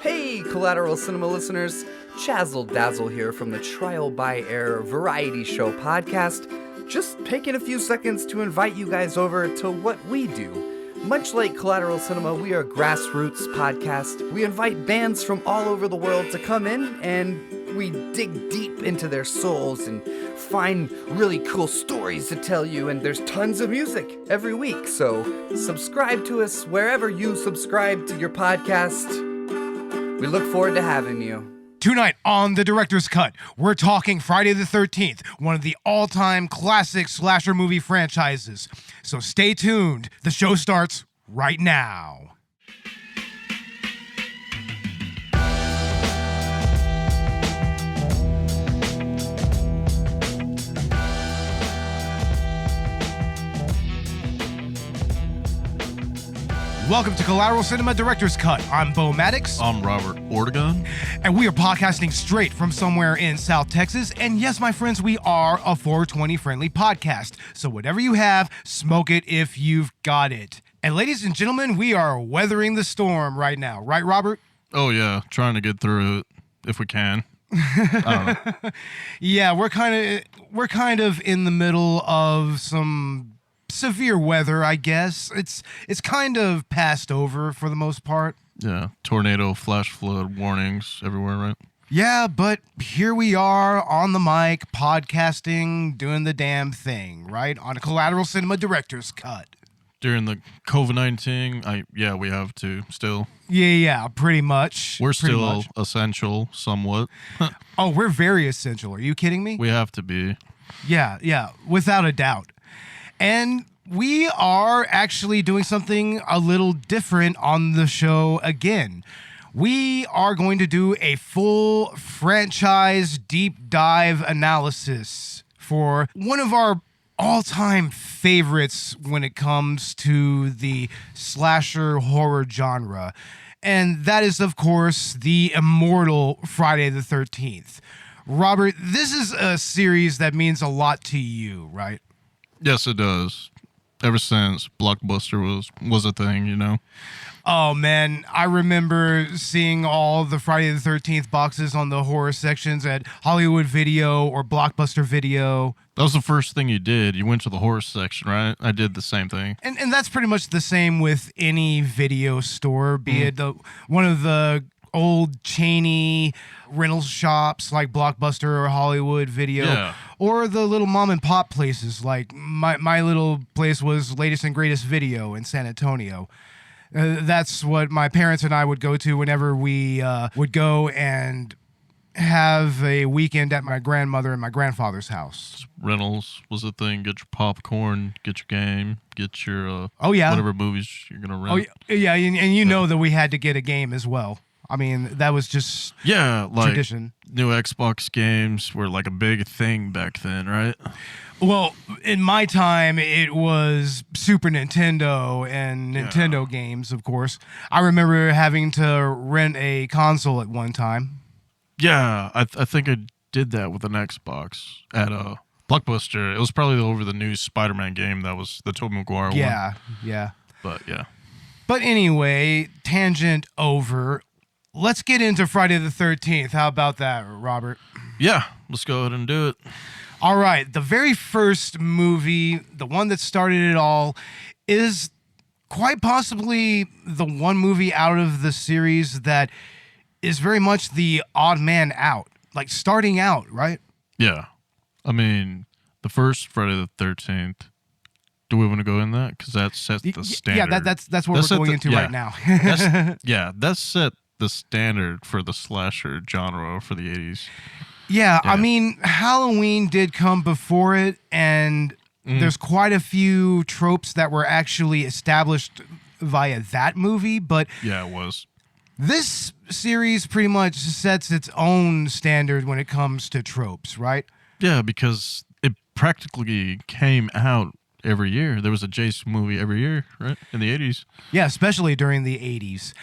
Hey, Collateral Cinema listeners, Chazzle Dazzle here from the Trial by Air Variety Show podcast. Just taking a few seconds to invite you guys over to what we do. Much like Collateral Cinema, we are a grassroots podcast. We invite bands from all over the world to come in and we dig deep into their souls and find really cool stories to tell you, and there's tons of music every week. So subscribe to us wherever you subscribe to your podcast. We look forward to having you. Tonight on The Director's Cut, we're talking Friday the 13th, one of the all-time classic slasher movie franchises. So stay tuned. The show starts right now. Welcome to Collateral Cinema Director's Cut. I'm Bo Maddox. I'm Robert Ortegon. And we are podcasting straight from somewhere in South Texas. And yes, my friends, we are a 420 friendly podcast. So whatever you have, smoke it if you've got it. And ladies and gentlemen, we are weathering the storm right now. Right, Robert? Oh, yeah. Trying to get through it if we can. I don't know. Yeah, we're kind of in the middle of some severe weather, I guess. It's kind of passed over for the most part. Yeah. Tornado, flash flood warnings everywhere, right? Yeah, but here we are on the mic, podcasting, doing the damn thing, right? On a Collateral Cinema Director's Cut. During the COVID-19, we have to still. Yeah, pretty much. We're still essential somewhat. Oh, we're very essential. Are you kidding me? We have to be. Yeah, without a doubt. And we are actually doing something a little different on the show again. We are going to do a full franchise deep dive analysis for one of our all-time favorites when it comes to the slasher horror genre. And that is, of course, the immortal Friday the 13th. Robert, this is a series that means a lot to you, right? Yes, it does. Ever since Blockbuster was a thing, you know? Oh, man. I remember seeing all the Friday the 13th boxes on the horror sections at Hollywood Video or Blockbuster Video. That was the first thing you did. You went to the horror section, right? I did the same thing. And that's pretty much the same with any video store, be it one of the old chainy rental shops like Blockbuster or Hollywood Video, or the little mom and pop places like my little place was Latest and Greatest Video in San Antonio. That's what my parents and I would go to whenever we would go and have a weekend at my grandmother and my grandfather's house. Rentals was a thing. Get your popcorn, get your game, get your whatever movies you're gonna rent. Oh yeah, and you know that we had to get a game as well. I mean, that was just tradition. New Xbox games were like a big thing back then, right? Well, in my time, it was Super Nintendo and Nintendo games, of course. I remember having to rent a console at one time. Yeah, I think I did that with an Xbox at a Blockbuster. It was probably over the new Spider-Man game that was the Tobey Maguire one. Yeah. But anyway, tangent over. Let's get into Friday the 13th. How about that, Robert? Yeah, let's go ahead and do it. All right. The very first movie, the one that started it all, is quite possibly the one movie out of the series that is very much the odd man out. Like starting out, right? Yeah. I mean, the first Friday the 13th. Do we want to go in that? Because that sets the standard. Yeah, that's what we're going into right now. That's set the standard for the slasher genre for the 80s. Yeah, I mean, Halloween did come before it, and there's quite a few tropes that were actually established via that movie, but yeah, it was. This series pretty much sets its own standard when it comes to tropes, right? Yeah, because it practically came out every year. There was a Jason movie every year, right? In the 80s. Yeah, especially during the 80s.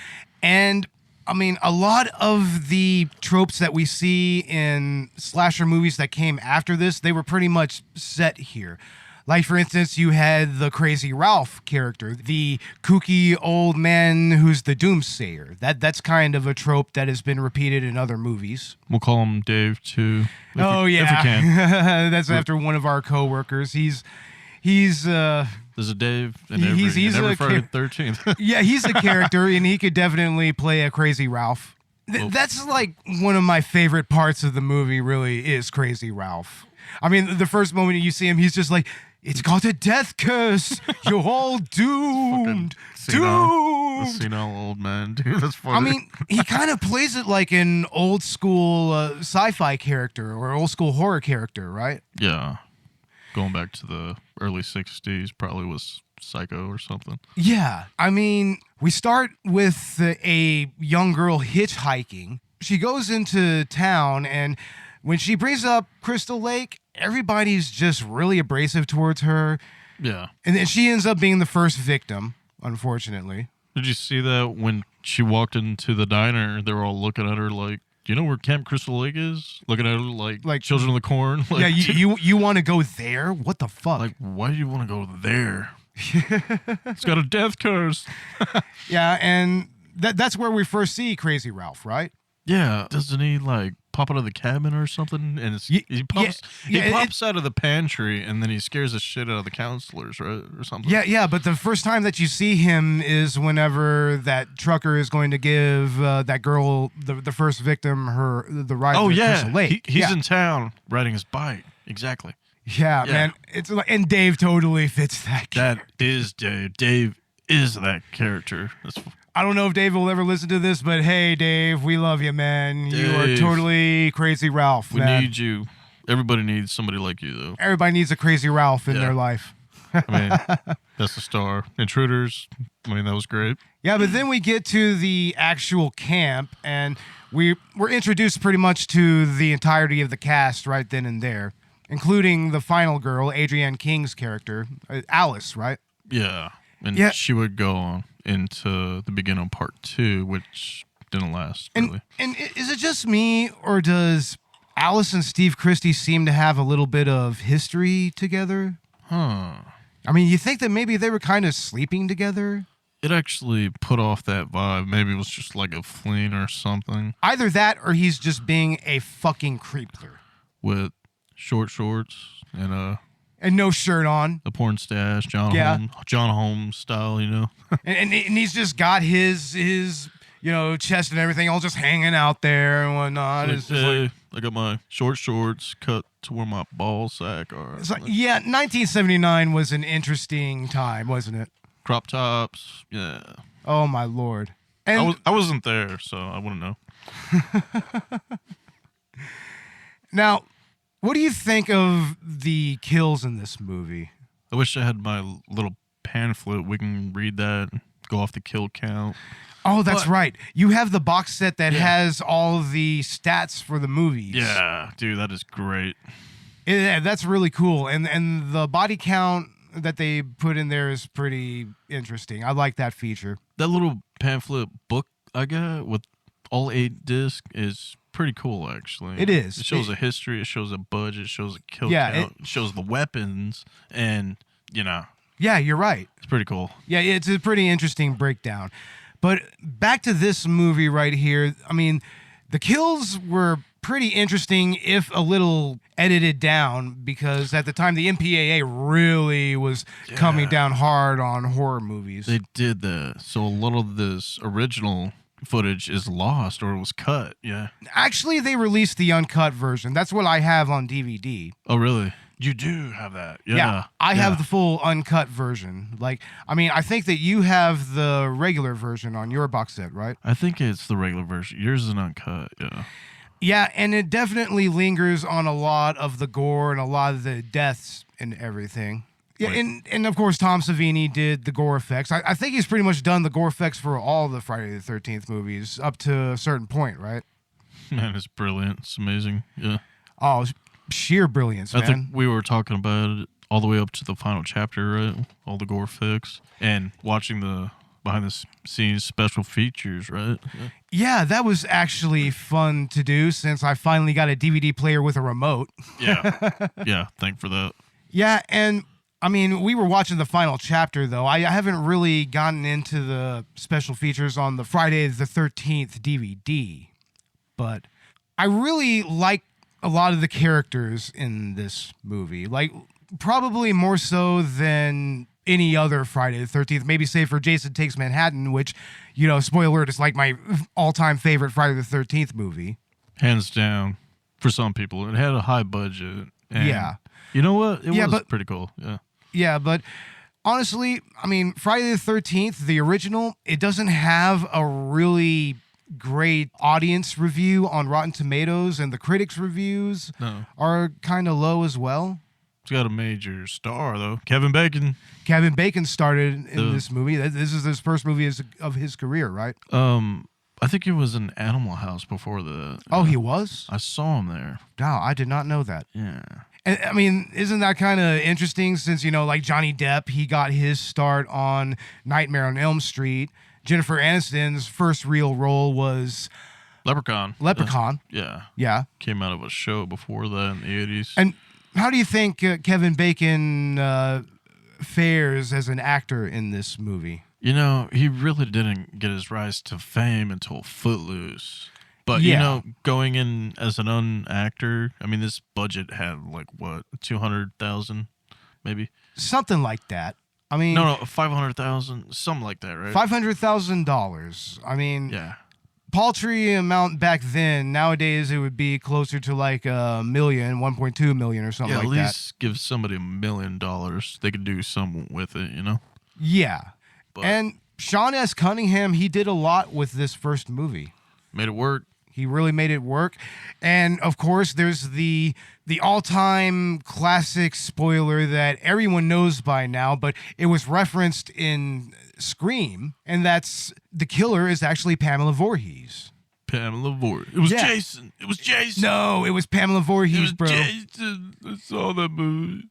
And I mean, a lot of the tropes that we see in slasher movies that came after this, they were pretty much set here. Like, for instance, you had the Crazy Ralph character, the kooky old man who's the doomsayer. That's kind of a trope that has been repeated in other movies. We'll call him Dave too. If we can. That's after one of our coworkers. He's there's a Dave in every Friday the 13th. Yeah, he's a character, and he could definitely play a Crazy Ralph. That's like one of my favorite parts of the movie, really, is Crazy Ralph. I mean, the first moment you see him, he's just like, it's called a death curse. You're all doomed. Doomed. Senile old man, dude. That's funny. I mean, he kind of plays it like an old school sci-fi character or old school horror character, right? Yeah. Going back to the early 60s, probably was Psycho or something. Yeah. I mean, we start with a young girl hitchhiking. She goes into town, and when she brings up Crystal Lake, everybody's just really abrasive towards her. Yeah. And then she ends up being the first victim, unfortunately. Did you see that when she walked into the diner, they were all looking at her like, do you know where Camp Crystal Lake is? Looking at her like Children of the Corn. Like, yeah, you want to go there? What the fuck? Like, why do you want to go there? It's got a death curse. Yeah, and that's where we first see Crazy Ralph, right? Yeah. Doesn't he like pop out of the cabin or something? And he pops out of the pantry, and then he scares the shit out of the counselors, right? Or something. Yeah, but the first time that you see him is whenever that trucker is going to give that girl, the first victim, the ride to Crystal Lake. He's in town riding his bike. Exactly. Yeah, man. It's like, and Dave totally fits that character. That is Dave. Dave is that character. I don't know if Dave will ever listen to this, but hey, Dave, we love you, man. Dave, you are totally Crazy Ralph, man. We need you. Everybody needs somebody like you, though. Everybody needs a Crazy Ralph in their life. I mean, that's the star. Intruders, I mean, that was great. Yeah, but then we get to the actual camp, and we're introduced pretty much to the entirety of the cast right then and there, including the final girl, Adrienne King's character, Alice, right? Yeah, and she would go on into the beginning of part 2, which didn't last really. And is it just me, or does Alice and Steve Christie seem to have a little bit of history together? Huh. I mean, you think that maybe they were kind of sleeping together? It actually put off that vibe. Maybe it was just like a fling or something. Either that, or he's just being a fucking creepler. With short shorts and no shirt on. A porn stash, John Holmes style, you know. and he's just got his chest and everything all just hanging out there and whatnot. It's like, I got my short shorts cut to where my ball sack are. It's like, 1979 was an interesting time, wasn't it? Crop tops, yeah. Oh my Lord. And I wasn't there, so I wouldn't know. Now, what do you think of the kills in this movie? I wish I had my little pamphlet. We can read that, go off the kill count. Oh, that's right. You have the box set that has all the stats for the movies. Yeah, dude, that is great. Yeah, that's really cool. And the body count that they put in there is pretty interesting. I like that feature. That little pamphlet book I got with all 8 discs is pretty cool, actually. It is. It shows a history, it shows a budget, it shows a kill count, it shows the weapons, and, Yeah, you're right. It's pretty cool. Yeah, it's a pretty interesting breakdown. But back to this movie right here. I mean, the kills were pretty interesting, if a little edited down, because at the time the MPAA really was coming down hard on horror movies. They did that. So a lot of this original footage is lost or it was cut. Yeah. Actually, they released the uncut version. That's what I have on DVD. Oh, really? You do have that. Yeah. I have the full uncut version. I think that you have the regular version on your box set, right? I think it's the regular version. Yours is an uncut. Yeah. Yeah, and it definitely lingers on a lot of the gore and a lot of the deaths and everything. Yeah, and of course, Tom Savini did the gore effects. I think he's pretty much done the gore effects for all the Friday the 13th movies up to a certain point, right? Man, it's brilliant. It's amazing. Yeah. Oh, sheer brilliance, man. I think we were talking about it all the way up to the final chapter, right? All the gore effects and watching the behind the scenes special features, right? Yeah, that was actually fun to do since I finally got a DVD player with a remote. Yeah. Yeah, thank for that. Yeah, and I mean, we were watching the final chapter, though. I haven't really gotten into the special features on the Friday the 13th DVD, but I really like a lot of the characters in this movie. Like, probably more so than any other Friday the 13th, maybe say for Jason Takes Manhattan, which, you know, spoiler alert, is like my all-time favorite Friday the 13th movie. Hands down, for some people. It had a high budget. And Yeah. You know what? It was pretty cool. Yeah. Yeah, but honestly, I mean, Friday the 13th, the original, it doesn't have a really great audience review on Rotten Tomatoes, and the critics' reviews are kind of low as well. It's got a major star, though. Kevin Bacon. Kevin Bacon started in this movie. This is his first movie of his career, right? I think he was in Animal House before the... Oh, he was? I saw him there. No, I did not know that. Yeah. And, I mean, isn't that kind of interesting since, you know, like Johnny Depp, he got his start on Nightmare on Elm Street. Jennifer Aniston's first real role was... Leprechaun. Yeah. Yeah. Came out of a show before that in the 80s. And how do you think Kevin Bacon fares as an actor in this movie? You know, he really didn't get his rise to fame until Footloose. But, Yeah. you know, going in as an actor, I mean, this budget had, like, what, 200,000 maybe? Something like that. I mean... No, 500,000, something like that, right? $500,000. I mean... Yeah. Paltry amount back then. Nowadays, it would be closer to like $1 million, 1.2 million or something like that. At least give somebody $1 million. They could do something with it, you know? Yeah. But And Sean S. Cunningham, he did a lot with this first movie. made it work. He really made it work. And of course, there's the all-time classic spoiler that everyone knows by now, but it was referenced in Scream, and that's the killer is actually Pamela Voorhees. Pamela Voorhees. It was Yeah. Jason. It was Jason. No, it was Pamela Voorhees, it was bro. Jason. I saw that movie.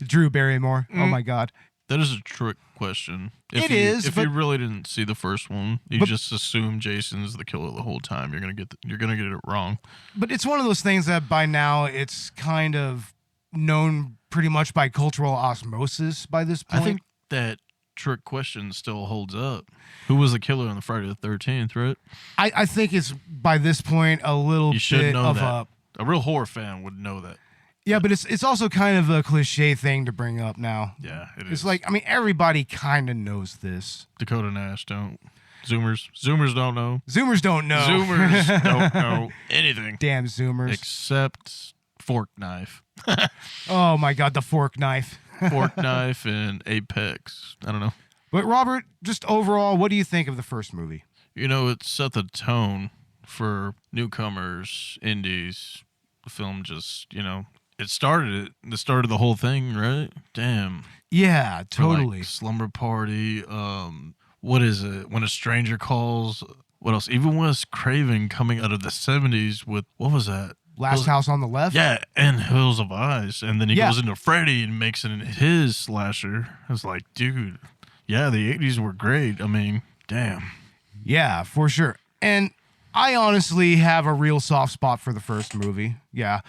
Drew Barrymore. Oh my God. That is a trick question. It is, If but- you really didn't see the first one, you just assume Jason's the killer the whole time. You're gonna get it wrong. But it's one of those things that by now it's kind of known pretty much by cultural osmosis by this point. I think that trick question still holds up. Who was the killer on the Friday the 13th, right? I think it's by this point a little You should bit know of that. A real horror fan would know that. yeah, but it's also kind of a cliche thing to bring up now. Yeah, it is. It's like, I mean, everybody kind of knows this. Dakota Nash don't. Zoomers don't know. Zoomers don't know. Zoomers don't know anything Damn Zoomers. except fork knife. Oh my God, the fork knife. Fork knife and Apex. I don't know. But Robert, just overall, what do you think of the first movie? You know, it set the tone for newcomers, indies. The film just, you know, it started the whole thing, right? Damn. Yeah, For, like, totally. Slumber Party. What is it? When a Stranger Calls. What else? Even Wes Craven coming out of the 70s with, what was that? Last House on the Left? Yeah, and Hills of Eyes. And then he Yeah. goes into Freddy and makes it his slasher. It's like, dude, yeah, the 80s were great. I mean, damn. Yeah, for sure. And I honestly have a real soft spot for the first movie. Yeah.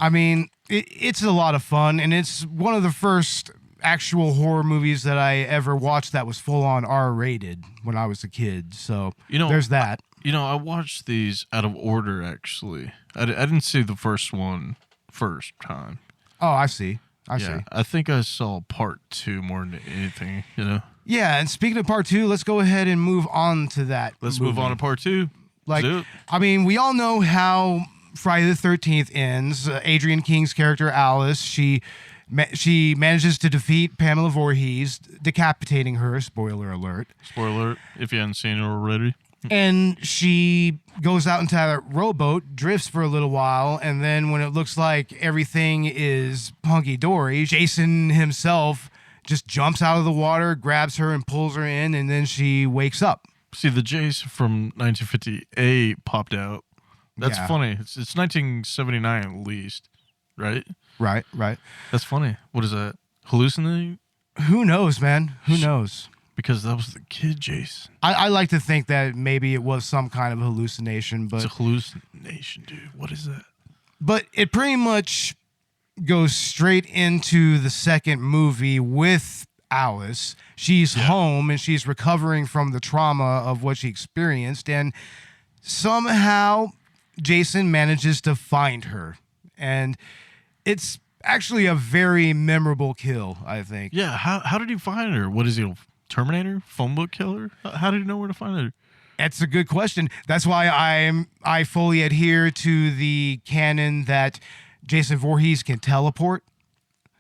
I mean, it's a lot of fun, and it's one of the first actual horror movies that I ever watched that was full-on R-rated when I was a kid. So You know, there's that. You know, I watched these out of order, actually. I didn't see the first one first time. Oh, I see. I see. I think I saw part 2 more than anything, you know? Yeah, and speaking of part 2, let's go ahead and move on to that. Let's move on to part 2. Like, Let's do it. I mean, we all know how Friday the 13th ends. Adrienne King's character, Alice, she manages to defeat Pamela Voorhees, decapitating her, spoiler alert. Spoiler alert, if you hadn't seen it already. And she goes out into that rowboat, drifts for a little while, and then when it looks like everything is hunky-dory, Jason himself just jumps out of the water, grabs her, and pulls her in, and then she wakes up. See, the Jace from 1958 popped out. That's Yeah. funny. It's 1979 at least, right? Right, right. That's funny. What is that? Hallucinating? Who knows, man? Who knows? Because that was the kid Jace. I like to think that maybe it was some kind of hallucination, It's but a hallucination, dude. What is that? it pretty much goes straight into the second movie with Alice. She's home and she's recovering from the trauma of what she experienced, and somehow Jason manages to find her. And it's actually a very memorable kill, I think. Yeah, how did he find her? What is he, a Terminator? Phone book killer? How did he know where to find her? That's a good question. That's why I fully adhere to the canon that Jason Voorhees can teleport.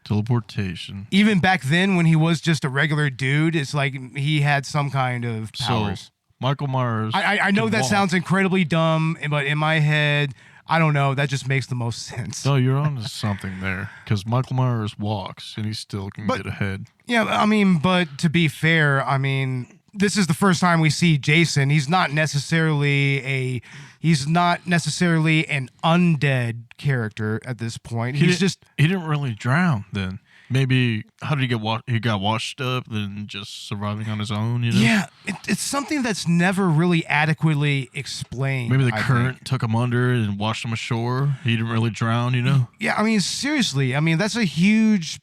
Teleportation. Even back then when he was just a regular dude, it's like he had some kind of powers. So, Michael Myers. I know that sounds incredibly dumb, but in my head, I don't know. That just makes the most sense. No, you're on to something there. Because Michael Myers walks and he still can get ahead. Yeah, I mean, but to be fair, I mean, this is the first time we see Jason. He's not necessarily an undead character at this point. He didn't really drown then. Maybe how did he get he got washed up, then just surviving on his own, you know? Yeah, it's something that's never really adequately explained. Maybe the current took him under and washed him ashore. He didn't really drown, you know? Yeah, I mean, seriously. I mean, that's a huge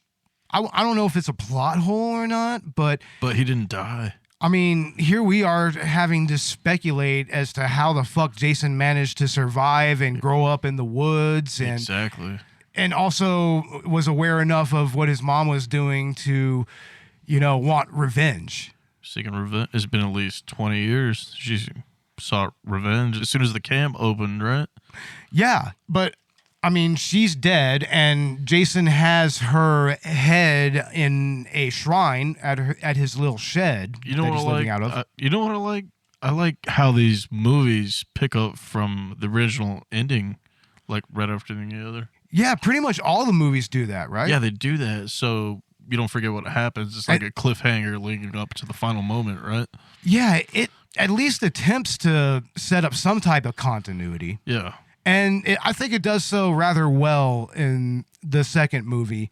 I don't know if it's a plot hole or not, but he didn't die. I mean, here we are having to speculate as to how the fuck Jason managed to survive and grow up in the woods, and exactly, and also was aware enough of what his mom was doing to, want revenge. Seeking revenge. It's been at least 20 years. She sought revenge as soon as the camp opened, right? Yeah, but I mean, she's dead, and Jason has her head in a shrine at his little shed that he's living out of. You know what I like? I like how these movies pick up from the original ending, like right after the other. Yeah, pretty much all the movies do that, right? Yeah, they do that, so you don't forget what happens. It's like a cliffhanger leading up to the final moment, right? Yeah, it at least attempts to set up some type of continuity. Yeah. And I think it does so rather well in the second movie.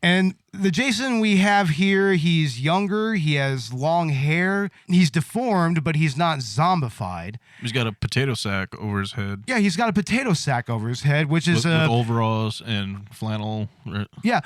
And the Jason we have here, he's younger, he has long hair, he's deformed, but he's not zombified. He's got a potato sack over his head. Yeah, he's got a potato sack over his head, which is with overalls and flannel. Right? Yeah,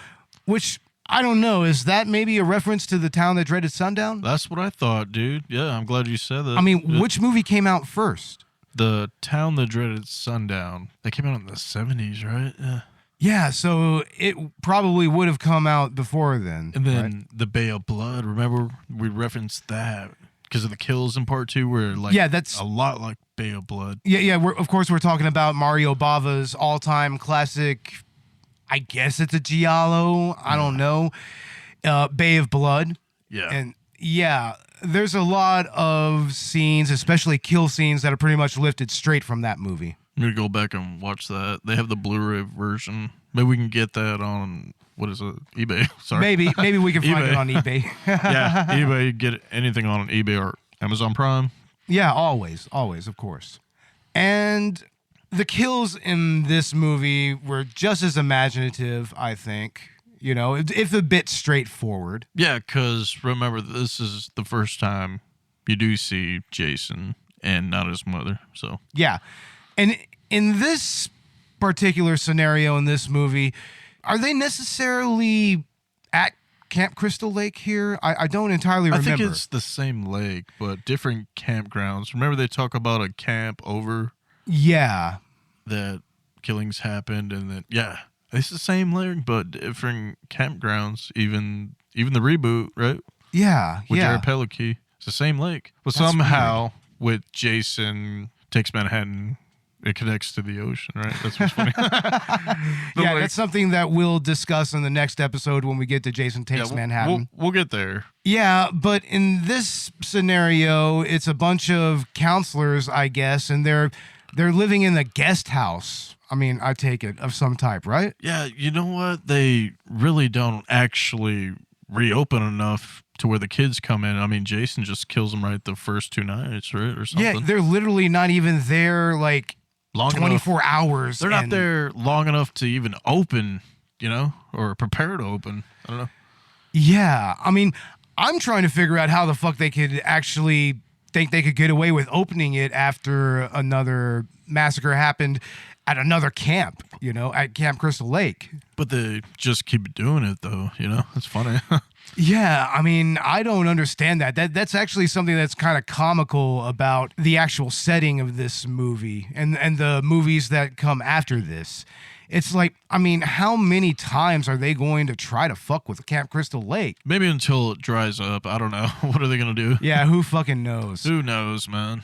which I don't know. Is that maybe a reference to The Town That Dreaded Sundown? That's what I thought, dude. Yeah, I'm glad you said that. I mean, which movie came out first? The Town That Dreaded Sundown. They came out in the 70s, right? Yeah. Yeah, so it probably would have come out before then. And then The Bay of Blood. Remember, we referenced that because of the kills in part 2 where, like, that's a lot like Bay of Blood. Yeah, of course we're talking about Mario Bava's all-time classic, I guess it's a giallo, I don't know, Bay of Blood. Yeah. And yeah, there's a lot of scenes, especially kill scenes, that are pretty much lifted straight from that movie. I'm going to go back and watch that. They have the Blu-ray version. Maybe we can get that on, what is it, eBay? Sorry. Maybe we can find it on eBay. Yeah, eBay, get anything on eBay or Amazon Prime. Yeah, always, of course. And the kills in this movie were just as imaginative, I think. If a bit straightforward. Yeah, because remember, this is the first time you do see Jason and not his mother. So yeah. And in this particular scenario in this movie, are they necessarily at Camp Crystal Lake here? I don't entirely remember. I think it's the same lake, but different campgrounds. Remember they talk about a camp over? Yeah. That killings happened, and then, yeah. It's the same lake, but different campgrounds, even the reboot, right? Yeah, with Jared Padalecki. It's the same lake. But That's somehow, with Jason Takes Manhattan, it connects to the ocean, right? That's what's funny. Yeah, that's something that we'll discuss in the next episode when we get to Jason Takes Manhattan. We'll get there. Yeah, but in this scenario, it's a bunch of counselors, I guess, and they're living in a guest house. I mean, I take it, of some type, right? Yeah, you know what? They really don't actually reopen enough to where the kids come in. I mean, Jason just kills them right the first 2 nights, right? Or something. Yeah, they're literally not even there, like, long 24 enough. Hours. They're not there long enough to even open, or prepare to open. I don't know. Yeah, I mean, I'm trying to figure out how the fuck they could actually think they could get away with opening it after another massacre happened at another camp. at Camp Crystal Lake. But they just keep doing it, though. It's funny. Yeah, I mean, I don't understand that. That's actually something that's kind of comical about the actual setting of this movie and the movies that come after this. It's like, I mean, how many times are they going to try to fuck with Camp Crystal Lake? Maybe until it dries up. I don't know. What are they going to do? Yeah, who fucking knows? Who knows, man?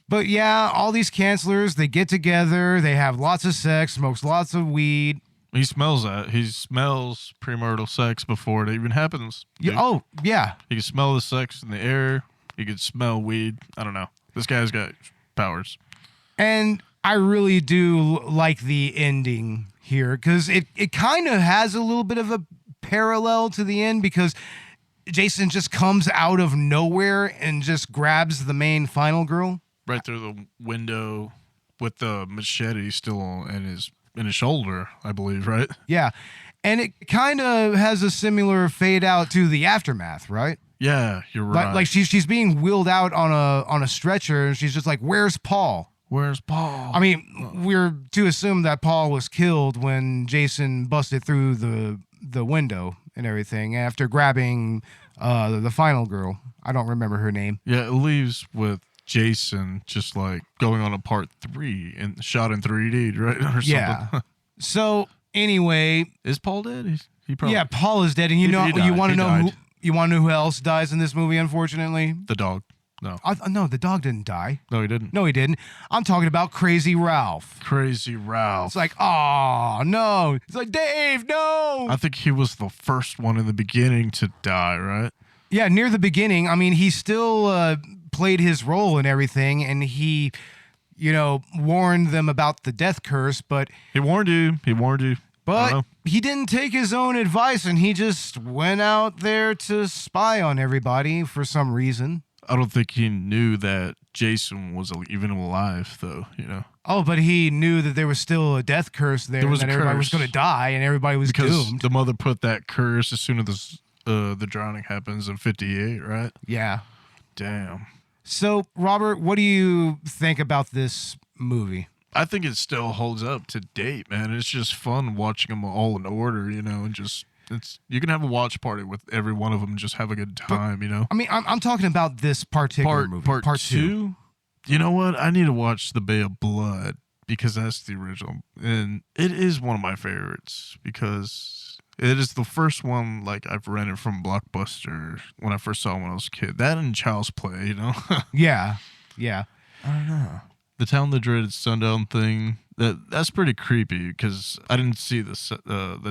But yeah, all these cancelers, they get together, they have lots of sex, smokes lots of weed. He smells that. He smells premarital sex before it even happens. Yeah, oh, yeah. He can smell the sex in the air. He can smell weed. I don't know. This guy's got powers. And I really do like the ending here because it kind of has a little bit of a parallel to the end because Jason just comes out of nowhere and just grabs the main final girl. Right through the window with the machete still in his shoulder, I believe, right? Yeah. And it kind of has a similar fade out to the aftermath, right? Yeah, you're right. Like she's being wheeled out on a stretcher and she's just like, "Where's Paul? Where's Paul?" I mean, we're to assume that Paul was killed when Jason busted through the window and everything after grabbing the final girl. I don't remember her name. Yeah, it leaves with Jason just like going on a part 3 and shot in 3D, right? Or something. Yeah. So anyway, is Paul dead? He probably. Yeah, Paul is dead, and you want to know who else dies in this movie? Unfortunately, the dog. No. No, the dog didn't die. No, he didn't. No, he didn't. I'm talking about Crazy Ralph. Crazy Ralph. It's like, oh no. It's like, Dave, no. I think he was the first one in the beginning to die, right? Yeah, near the beginning. I mean, he still played his role and everything, and he, warned them about the death curse, but he warned you. But he didn't take his own advice, and he just went out there to spy on everybody for some reason. I don't think he knew that Jason was even alive, though, Oh, but he knew that there was still a death curse there, and that everybody was going to die, and everybody was doomed. The mother put that curse as soon as the drowning happens in 58, right? Yeah. Damn. So, Robert, what do you think about this movie? I think it still holds up to date, man. It's just fun watching them all in order, and just... you can have a watch party with every one of them and just have a good time, I mean, I'm talking about this particular movie. Part two? You know what? I need to watch The Bay of Blood because that's the original. And it is one of my favorites because it is the first one like I've rented from Blockbuster when I first saw it when I was a kid. That and Child's Play, Yeah. I don't know. The Town That Dreaded Sundown thing, that's pretty creepy because I didn't see the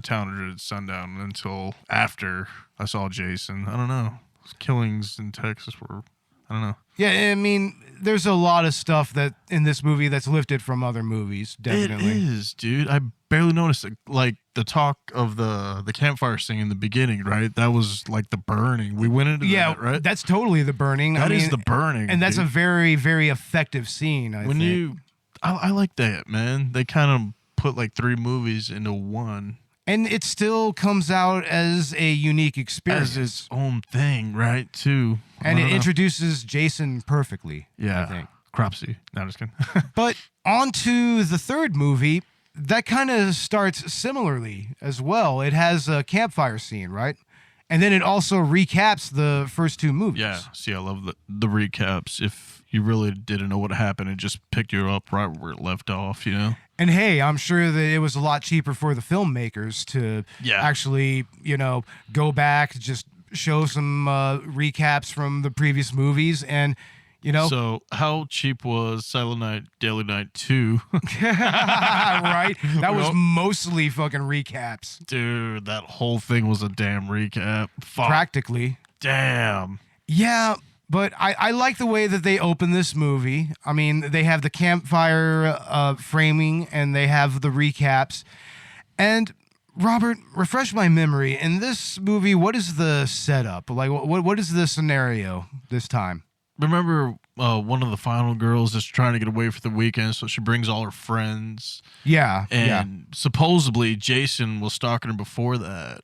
Town That Dreaded Sundown until after I saw Jason. I don't know. Killings in Texas were, I don't know. Yeah, I mean, there's a lot of stuff that in this movie that's lifted from other movies, definitely. It is, dude. I barely noticed it. Like the talk of the campfire scene in the beginning, right? That was like the burning. We went into that, right? That's totally the burning. That is the burning. And that's a very, very effective scene, I think. I like that, man. They kind of put like 3 movies into one. And it still comes out as a unique experience. As its own thing, right, too. And it introduces Jason perfectly, yeah. I think. Cropsy. No, I'm just kidding. But on to the third movie, that kind of starts similarly as well. It has a campfire scene, right? And then it also recaps the first 2 movies. Yeah. See, I love the recaps. If you really didn't know what happened, it just picked you up right where it left off, And hey, I'm sure that it was a lot cheaper for the filmmakers to actually, go back, just show some recaps from the previous movies and, So how cheap was Silent Night, Deadly Night 2? Right? That was mostly fucking recaps. Dude, that whole thing was a damn recap. Fuck. Practically. Damn. Yeah, but I like the way that they open this movie. I mean, they have the campfire framing and they have the recaps. And Robert, refresh my memory. In this movie, what is the setup? Like, what is the scenario this time? Remember one of the final girls is trying to get away for the weekend, so she brings all her friends. Yeah. And supposedly Jason was stalking her before that,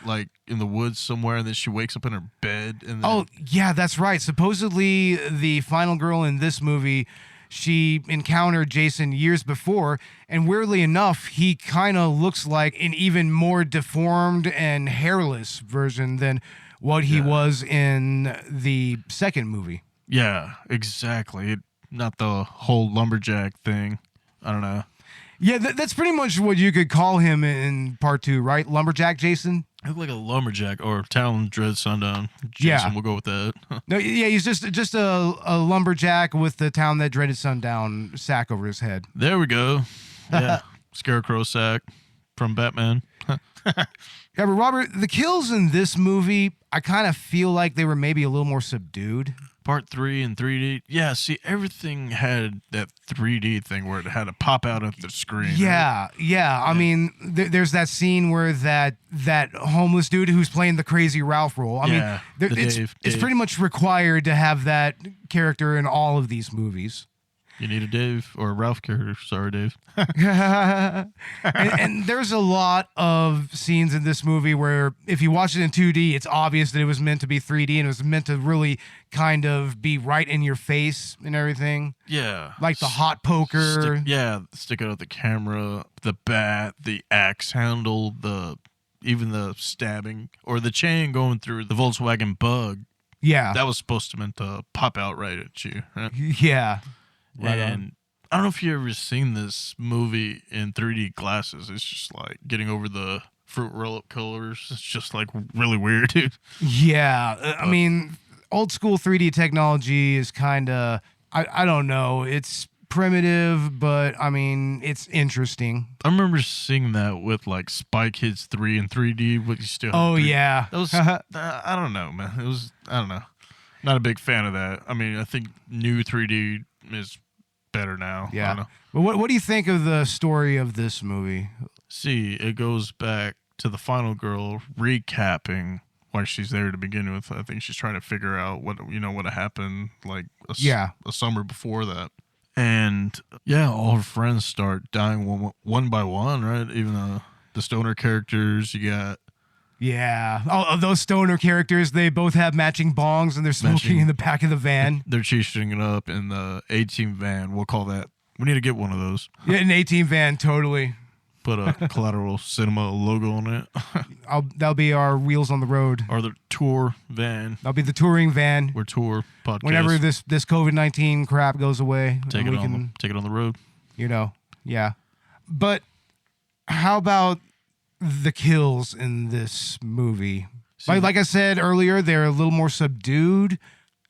like in the woods somewhere, and then she wakes up in her bed. And then... Oh, yeah, that's right. Supposedly the final girl in this movie, she encountered Jason years before, and weirdly enough, he kind of looks like an even more deformed and hairless version than what he was in the second movie. Yeah, exactly. Not the whole lumberjack thing. I don't know. Yeah, that's pretty much what you could call him in part 2, right? Lumberjack Jason? I look like a lumberjack or Talon Dread Sundown. Jason, we'll go with that. No, yeah, he's just a lumberjack with the Town That Dreaded Sundown sack over his head. There we go. Yeah, Scarecrow sack from Batman. Yeah, but Robert, the kills in this movie, I kind of feel like they were maybe a little more subdued. Part 3 in 3D. Yeah, see, everything had that 3D thing where it had to pop out of the screen. Yeah, right? yeah. I mean, there's that scene where that homeless dude who's playing the crazy Ralph role. I mean, it's pretty much required to have that character in all of these movies. You need a Dave or a Ralph character. Sorry, Dave. and there's a lot of scenes in this movie where if you watch it in 2D, it's obvious that it was meant to be 3D and it was meant to really kind of be right in your face and everything. Yeah. Like the hot poker. Stick out the camera, the bat, the axe handle, even the stabbing or the chain going through the Volkswagen Bug. Yeah. That was supposed to meant to pop out right at you. Right? Yeah. Right and on. I don't know if you ever seen this movie in 3D glasses. It's just like getting over the fruit roll-up colors. It's just like really weird, dude. Yeah. I mean, old school 3D technology is kind of, I don't know. It's primitive, but I mean, it's interesting. I remember seeing that with like Spy Kids 3 in 3D, but you still have 3D. Yeah. That was, I don't know, man. It was, I don't know. Not a big fan of that. I mean, I think new 3D is better now. Yeah. I don't know. But what do you think of the story of this movie? See, it goes back to the final girl recapping why she's there to begin with. I think she's trying to figure out what happened like a summer before that. And yeah, all her friends start dying one by one, right? Even the stoner characters, you got. Yeah. Oh, those stoner characters, they both have matching bongs and they're smoking in the back of the van. They're cheesing it up in the 18 van. We'll call that. We need to get one of those. Yeah, an 18 van, totally. Put a Collateral Cinema logo on it. That'll be our Wheels on the Road. Or the tour van. That'll be the touring van. We're tour podcast. Whenever this COVID-19 crap goes away. Take it on the road. You know, yeah. But how about the kills in this movie? Like I said earlier, they're a little more subdued.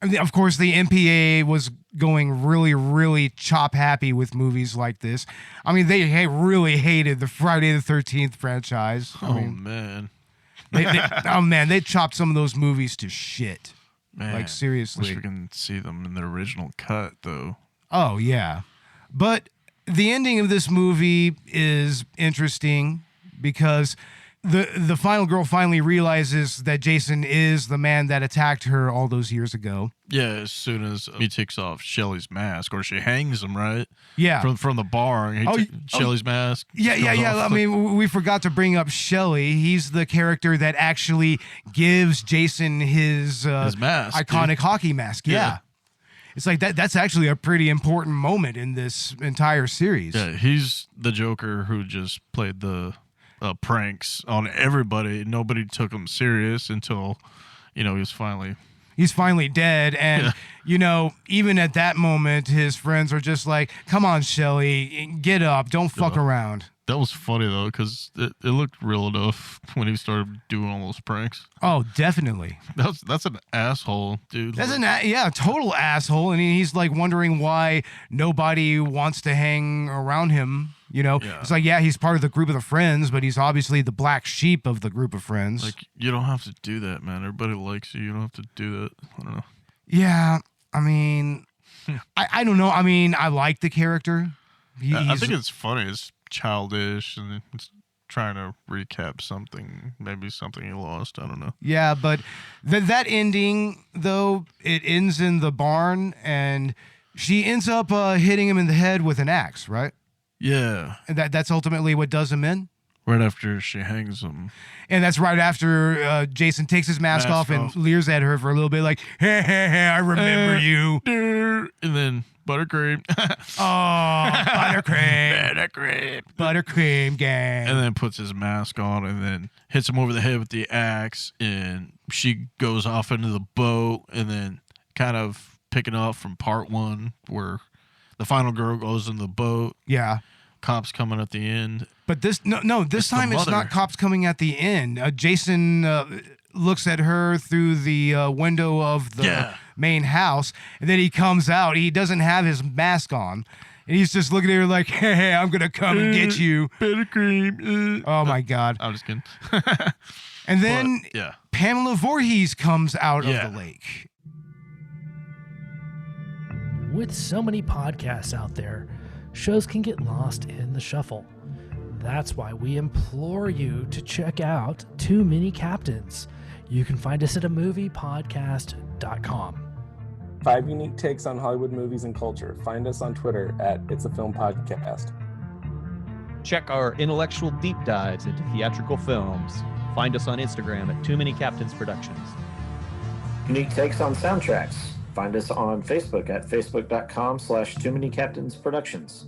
I mean, of course, the MPA was going really, really chop happy with movies like this. I mean, they really hated the Friday the 13th franchise. Man. They chopped some of those movies to shit. Man, like, seriously. Wish we can see them in the original cut, though. Oh, yeah. But the ending of this movie is interesting because the final girl finally realizes that Jason is the man that attacked her all those years ago. Yeah, as soon as he takes off Shelly's mask, or she hangs him, right? Yeah. From the bar. Shelly's mask. Yeah. I mean, we forgot to bring up Shelly. He's the character that actually gives Jason his mask, iconic hockey mask. Yeah. It's like that's actually a pretty important moment in this entire series. Yeah, he's the Joker who just played the pranks on everybody. Nobody took him serious until, he was finally dead. And, even at that moment, his friends are just like, come on, Shelly, get up. Don't fuck around. That was funny, though, because it looked real enough when he started doing all those pranks. Oh, definitely. That's an asshole, dude. That's total asshole. And he's like wondering why nobody wants to hang around him. It's like, he's part of the group of the friends, but he's obviously the black sheep of the group of friends. Like, you don't have to do that, man. Everybody likes you. You don't have to do that. I don't know. Yeah, I mean, I don't know. I mean, I like the character. I think it's funny. It's childish, and it's trying to recap something, maybe something he lost. I don't know. Yeah, but that ending, though, it ends in the barn, and she ends up hitting him in the head with an axe, right? Yeah. And that's ultimately what does him in? Right after she hangs him. And that's right after Jason takes his mask off and leers at her for a little bit like, hey, I remember you. And then buttercream. Buttercream. Buttercream gang. And then puts his mask on and then hits him over the head with the axe. And she goes off into the boat and then kind of picking up from part 1 where the final girl goes in the boat. Yeah. Cops coming at the end. But this time it's not cops coming at the end. Jason looks at her through the window of the main house, and then he comes out. He doesn't have his mask on, and he's just looking at her like, hey, I'm going to come and get you. Buttercream. Oh, my God. I'm just kidding. And then Pamela Voorhees comes out of the lake. With so many podcasts out there, shows can get lost in the shuffle. That's why we implore you to check out Too Many Captains. You can find us at amoviepodcast.com. 5 unique takes on Hollywood movies and culture. Find us on Twitter at It's a Film Podcast. Check our intellectual deep dives into theatrical films. Find us on Instagram at Too Many Captains Productions. Unique takes on soundtracks. Find us on Facebook at facebook.com/Too Many Captains Productions.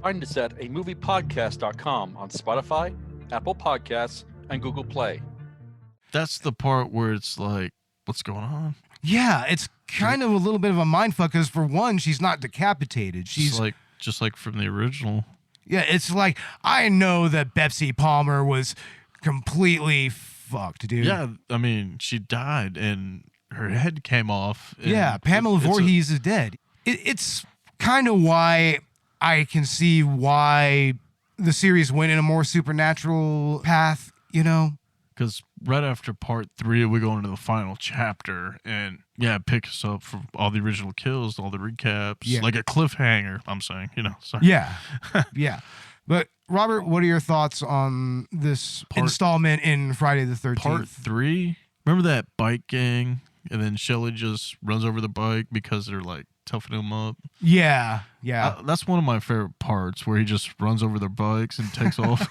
Find us at amoviepodcast.com on Spotify, Apple Podcasts, and Google Play. That's the part where it's like, what's going on? Yeah, it's kind of a little bit of a mindfuck because for one, she's not decapitated. She's just like from the original. Yeah, it's like, I know that Betsy Palmer was completely fucked, dude. Yeah, I mean, she died and her head came off. Yeah, Pamela Voorhees is dead. It's kind of why I can see why the series went in a more supernatural path, you know? Because right after part 3, we go into the final chapter, and it picks up from all the original kills, all the recaps, like a cliffhanger, I'm saying, Sorry. Yeah, yeah. But Robert, what are your thoughts on this installment in Friday the 13th? Part 3? Remember that bike gang? And then Shelley just runs over the bike because they're like toughening him up. Yeah. That's one of my favorite parts where he just runs over their bikes and takes off.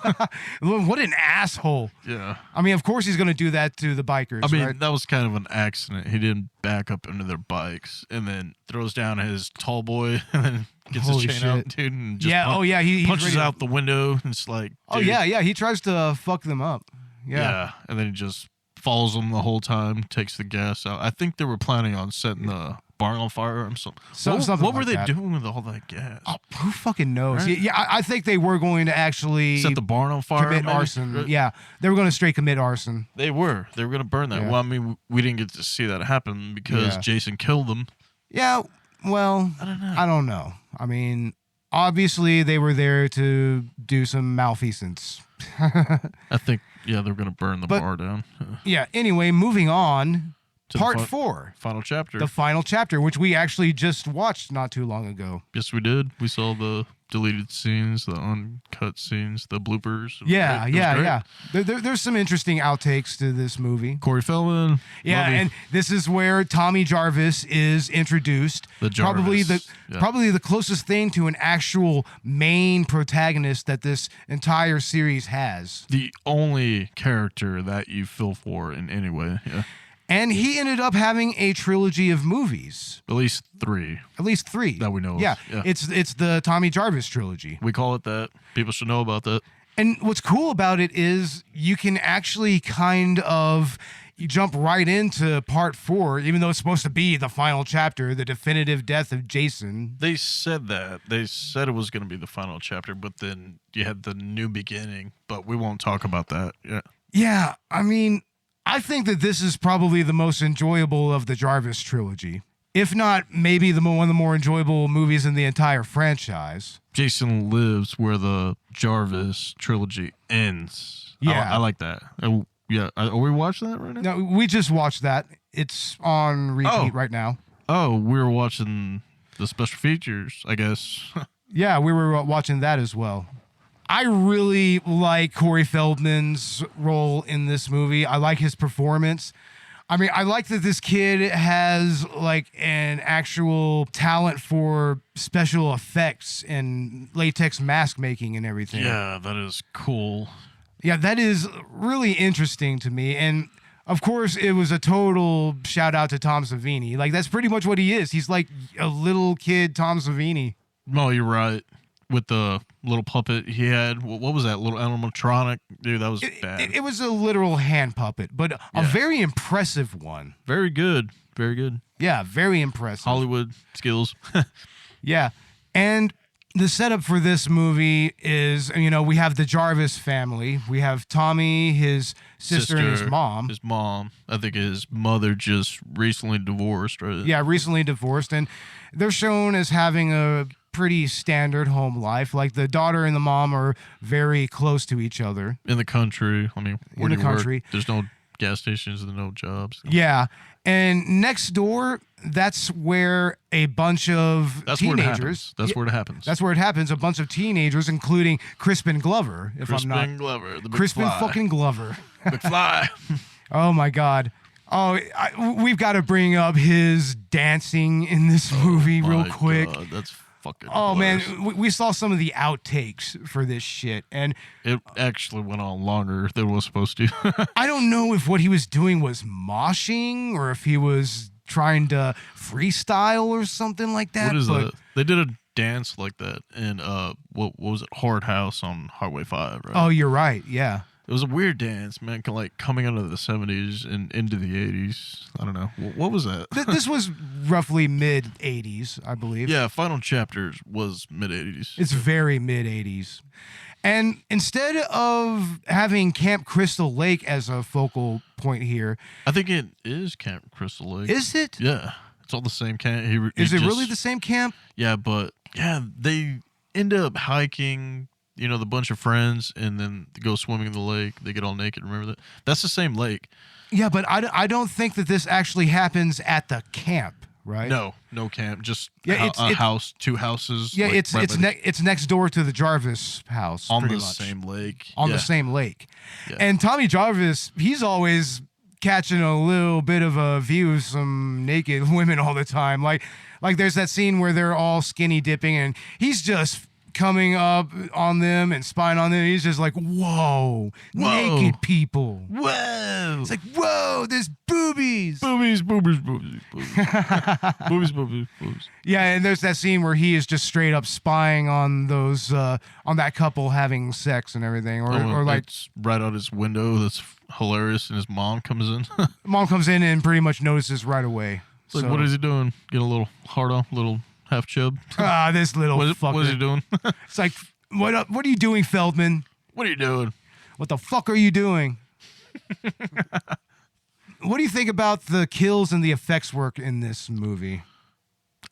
What an asshole. Yeah. I mean, of course he's going to do that to the bikers. I mean, right? That was kind of an accident. He didn't back up into their bikes and then throws down his tall boy and then gets his chain out, dude, and just he punches out the window. And it's like, dude. He tries to fuck them up. Yeah. And then he just follows them the whole time, takes the gas out. I think they were planning on setting the barn on fire or something. What were they doing with all that gas? Oh, who fucking knows? Right? Yeah, I think they were going to actually set the barn on fire. Commit arson. Right? Yeah, they were going to straight commit arson. They were going to burn that. Yeah. Well, I mean, we didn't get to see that happen because Jason killed them. Yeah, well, I don't know. I mean, obviously they were there to do some malfeasance. I think, they're going to burn the bar down. Anyway, moving on. To Part 4. Final chapter. The final chapter, which we actually just watched not too long ago. Yes, we did. We saw the deleted scenes, the uncut scenes, the bloopers. Yeah. There's some interesting outtakes to this movie. Corey Feldman. Yeah, and this is where Tommy Jarvis is introduced. The Jarvis. Probably the closest thing to an actual main protagonist that this entire series has. The only character that you feel for in any way. Yeah. And he ended up having a trilogy of movies. At least 3. That we know of. Yeah. It's the Tommy Jarvis trilogy. We call it that. People should know about that. And what's cool about it is you can actually kind of jump right into part 4, even though it's supposed to be the final chapter, the definitive death of Jason. They said that. They said it was going to be the final chapter, but then you had the new beginning. But we won't talk about that. Yeah. Yeah, I mean, I think that this is probably the most enjoyable of the Jarvis trilogy. If not, maybe one of the more enjoyable movies in the entire franchise. Jason Lives where the Jarvis trilogy ends. Yeah. I like that. Are we watching that right now? No, we just watched that. It's on repeat right now. Oh, we were watching the special features, I guess. Yeah, we were watching that as well. I really like Corey Feldman's role in this movie. I like his performance. I mean, I like that this kid has like an actual talent for special effects and latex mask making and everything. Yeah, that is cool. Yeah, that is really interesting to me. And of course, it was a total shout out to Tom Savini. Like, that's pretty much what he is. He's like a little kid Tom Savini. No, you're right. With the little puppet he had. What was that little animatronic? Dude, that was bad. It was a literal hand puppet, but a very impressive one. Very good. Very good. Yeah, very impressive. Hollywood skills. Yeah. And the setup for this movie is, we have the Jarvis family. We have Tommy, his sister and his mom. His mom. I think his mother just recently divorced, right? Yeah, recently divorced. And they're shown as having a pretty standard home life. Like, the daughter and the mom are very close to each other. In the country. I mean, where in do the you country. work? There's no gas stations and no jobs. Yeah. And next door, that's where a bunch of teenagers. That's where it happens. That's where it happens. A bunch of teenagers, including Crispin Glover. Crispin Glover. The big Crispin fly. fucking Glover. McFly. Oh my God. Oh, we've got to bring up his dancing in this movie real quick. God, that's fucking. Oh hilarious. man, we saw some of the outtakes for this shit, and It actually went on longer than it was supposed to. I don't know if what he was doing was moshing or if he was trying to freestyle or something like that. What is but that? They did a dance like that in what was it? Hard House on Highway 5, right? Oh, you're right. Yeah. It was a weird dance, man. Like coming out of the 70s and into the 80s. I don't know. What was that? This was roughly mid 80s, I believe. Yeah, Final Chapters was mid 80s. It's very mid 80s. And instead of having Camp Crystal Lake as a focal point here, I think it is Camp Crystal Lake. is it? Yeah, it's all the same camp. Is it really the same camp? Yeah, but yeah, they end up hiking. The bunch of friends, and then they go swimming in the lake. They get all naked. Remember that? That's the same lake. Yeah, but I don't think that this actually happens at the camp, right? No camp. Just Yeah, a house, two houses. Yeah, like, it's next door to the Jarvis house. on pretty the much. same lake. On Yeah. the same lake. Yeah. And Tommy Jarvis, he's always catching a little bit of a view of some naked women all the time. Like there's that scene where they're all skinny dipping and he's just coming up on them and spying on them. He's just like, whoa, naked people. Whoa! It's like, whoa, there's boobies. Boobies. Boobies. Yeah, and there's that scene where he is just straight up spying on those on that couple having sex and everything, or like it's right out his window. That's hilarious. And his mom comes in. mom comes in and pretty much notices right away. It's like, what is he doing? Getting a little hard on, little half chub. This little fucker. What is he doing? It's like, what are you doing, Feldman? What are you doing? What the fuck are you doing? What do you think about the kills and the effects work in this movie?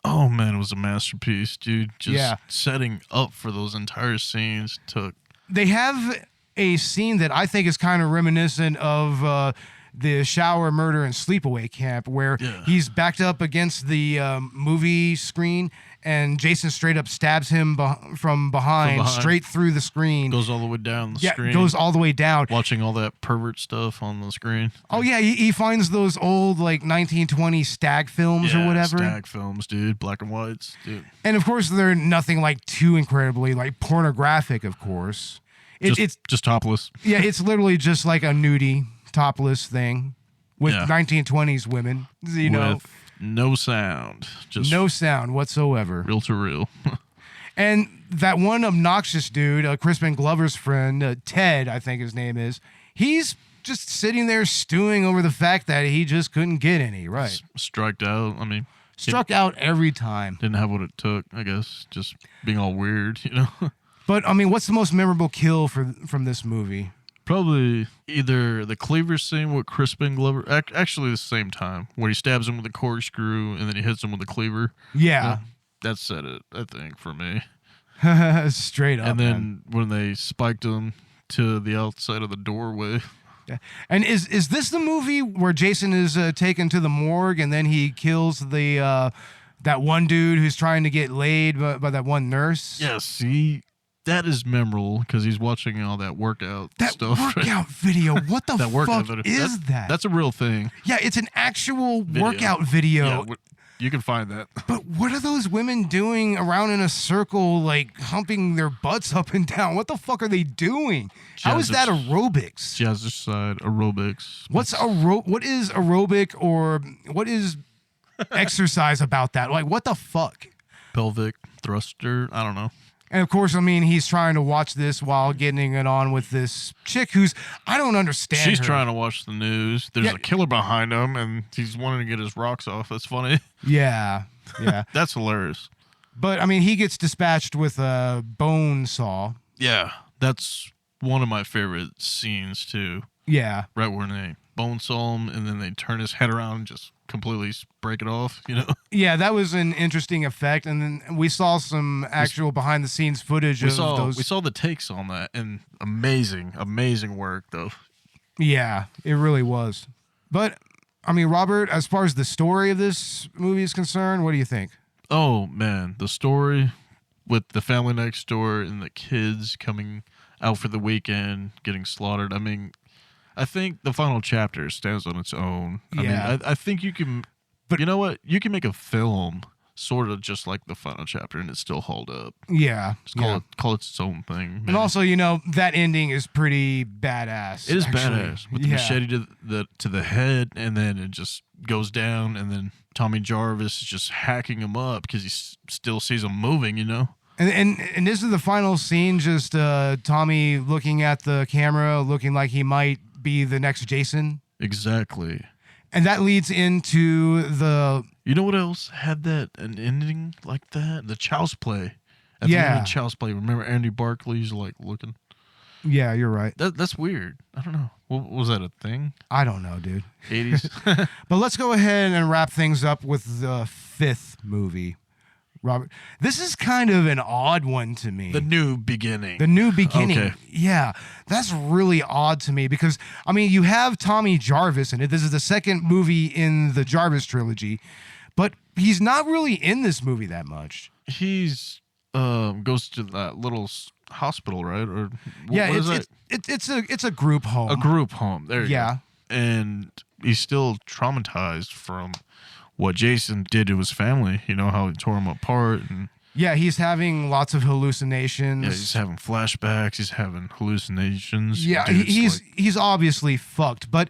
Oh man, it was a masterpiece, dude. Yeah. Setting up for those entire scenes took. They have a scene that I think is kind of reminiscent of the shower murder and sleepaway camp, where he's backed up against the movie screen and Jason straight up stabs him from behind straight through the screen. Goes all the way down the screen. Goes all the way down. Watching all that pervert stuff on the screen. Oh yeah, he finds those old like 1920 stag films or whatever. Stag films, dude. Black and whites, dude. And of course they're nothing like too incredibly like pornographic, of course. It's just topless. Yeah, it's literally just like a nudie topless thing with 1920s women, With no sound. Just no sound whatsoever. Real to real. And that one obnoxious dude, Crispin Glover's friend, Ted, I think his name is, he's just sitting there stewing over the fact that he just couldn't get any, right? Striked out. I mean, struck out every time. Didn't have what it took, I guess. Just being all weird, But I mean, what's the most memorable kill from this movie? Probably either the cleaver scene with Crispin Glover, actually the same time, where he stabs him with a corkscrew and then he hits him with a cleaver. Yeah. That said it, I think, for me. Straight up. And then when they spiked him to the outside of the doorway. Yeah. And is this the movie where Jason is taken to the morgue and then he kills the that one dude who's trying to get laid by that one nurse? Yeah, see, that is memorable because he's watching all that workout stuff. That workout video, what the fuck is that? That's a real thing. Yeah, it's an actual workout video. Yeah, You can find that. But what are those women doing around in a circle, like humping their butts up and down? What the fuck are they doing? How is that aerobics? Jazzercise aerobics. What is aerobic, or what is exercise about that? Like, what the fuck? Pelvic thruster. I don't know. And of course, I mean, he's trying to watch this while getting it on with this chick who's, I don't understand. She's her. trying to watch the news. There's a killer behind him, and he's wanting to get his rocks off. That's funny. Yeah. That's hilarious. But I mean, he gets dispatched with a bone saw. Yeah, that's one of my favorite scenes too. Yeah. Right when they bone saw him, and then they turn his head around and just completely break it off, you know? Yeah, that was an interesting effect. And then we saw some actual behind the scenes footage of those. We saw the takes on that, and amazing work though. Yeah, it really was. But I mean, Robert, as far as the story of this movie is concerned, what do you think? Oh man, the story with the family next door and the kids coming out for the weekend getting slaughtered. I mean, I think the final chapter stands on its own. I mean, I think you can, but you know what? You can make a film sort of just like the final chapter and it still hold up. Yeah. Just call it its own thing. Man. And also, you know, that ending is pretty badass. It is badass with the machete to the head, and then it just goes down, and then Tommy Jarvis is just hacking him up because he still sees him moving, you know? And this is the final scene, just Tommy looking at the camera, looking like he might be the next Jason. Exactly. And that leads into the... You know what else had an ending like that? The Child's Play. At the end of Child's Play, remember Andy Barclay's like looking? Yeah, you're right. That's weird. I don't know. Was that a thing? I don't know, dude. 80s? But let's go ahead and wrap things up with the fifth movie. Robert, this is kind of an odd one to me. The New Beginning. The New Beginning. Okay. Yeah, that's really odd to me because, I mean, you have Tommy Jarvis in it. This is the second movie in the Jarvis trilogy, but he's not really in this movie that much. He's goes to that little hospital, right? Or it's a group home. A group home. There you go. Yeah. And he's still traumatized from what Jason did to his family. You know how he tore him apart, and yeah, he's having lots of hallucinations. Yeah, he's having flashbacks. He's having hallucinations. Yeah, he's obviously fucked, but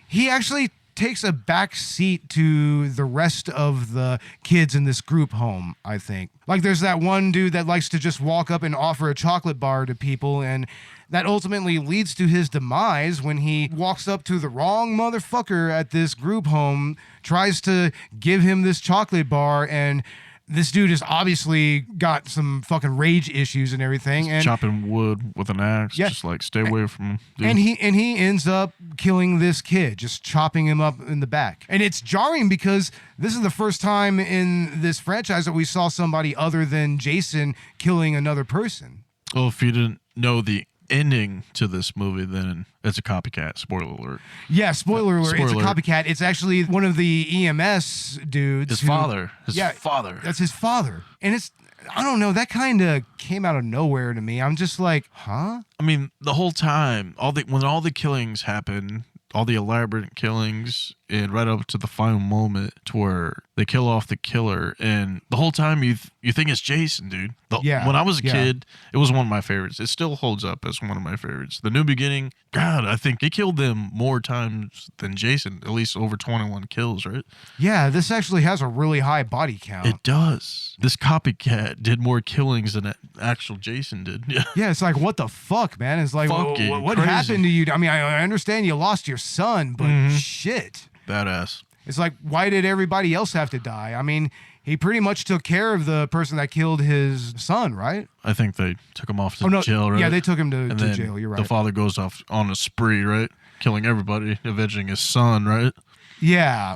he actually takes a back seat to the rest of the kids in this group home, I think. Like, there's that one dude that likes to just walk up and offer a chocolate bar to people, and that ultimately leads to his demise when he walks up to the wrong motherfucker at this group home, tries to give him this chocolate bar, and this dude has obviously got some fucking rage issues and everything. And chopping wood with an axe, just like stay away from him. Dude. And he ends up killing this kid, just chopping him up in the back. And it's jarring because this is the first time in this franchise that we saw somebody other than Jason killing another person. Well, if you didn't know the ending to this movie, then it's a copycat. Spoiler alert. Yeah, spoiler alert. It's a copycat. It's actually one of the EMS dudes. His father. That's his father. And it's, I don't know, that kind of came out of nowhere to me. I'm just like, huh? I mean, the whole time, when all the killings happen, all the elaborate killings, and right up to the final moment to where they kill off the killer, and the whole time you think it's Jason, dude. When I was a kid, it was one of my favorites. It still holds up as one of my favorites. The New Beginning, God, I think he killed them more times than Jason, at least over 21 kills, right? Yeah, this actually has a really high body count. It does. This copycat did more killings than actual Jason did. Yeah, it's like, what the fuck, man? It's like, what happened to you? I mean, I understand you lost your son, but shit. Badass. It's like, why did everybody else have to die? I mean, he pretty much took care of the person that killed his son, right? I think they took him off to jail, right? Yeah, they took him to jail. You're right. The father goes off on a spree, right? Killing everybody, avenging his son, right? Yeah.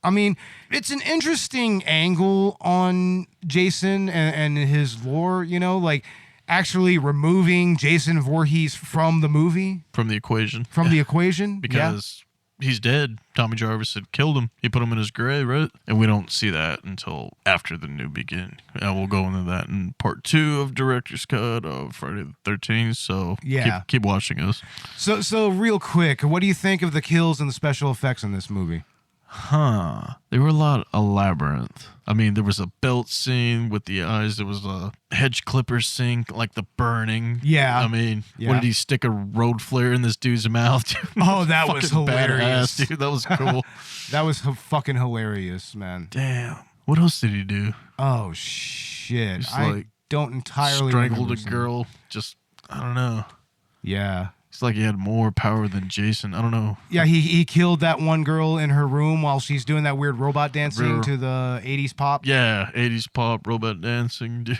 I mean, it's an interesting angle on Jason and his lore, you know, like actually removing Jason Voorhees from the movie. From the equation. Because he's dead. Tommy Jarvis had killed him. He put him in his grave, right? And we don't see that until after the New Beginning. And we'll go into that in part 2 of Director's Cut of Friday the 13th. So keep watching us. So real quick, what do you think of the kills and the special effects in this movie? They were a labyrinth. I mean, there was a belt scene with the eyes. There was a hedge clipper scene, like the burning. Yeah. I mean, Yeah. what did he stick a road flare in this dude's mouth? Dude, Oh, that was fucking hilarious. badass, dude. That was cool. That was fucking hilarious, man. Damn. What else did he do? Oh, shit. Just, I like, don't entirely Strangled remember a some- girl. Just, I don't know. Yeah. It's like he had more power than Jason. I don't know. Yeah, he killed that one girl in her room while she's doing that weird robot dancing Real- to the 80s pop. Yeah, 80s pop, robot dancing, dude.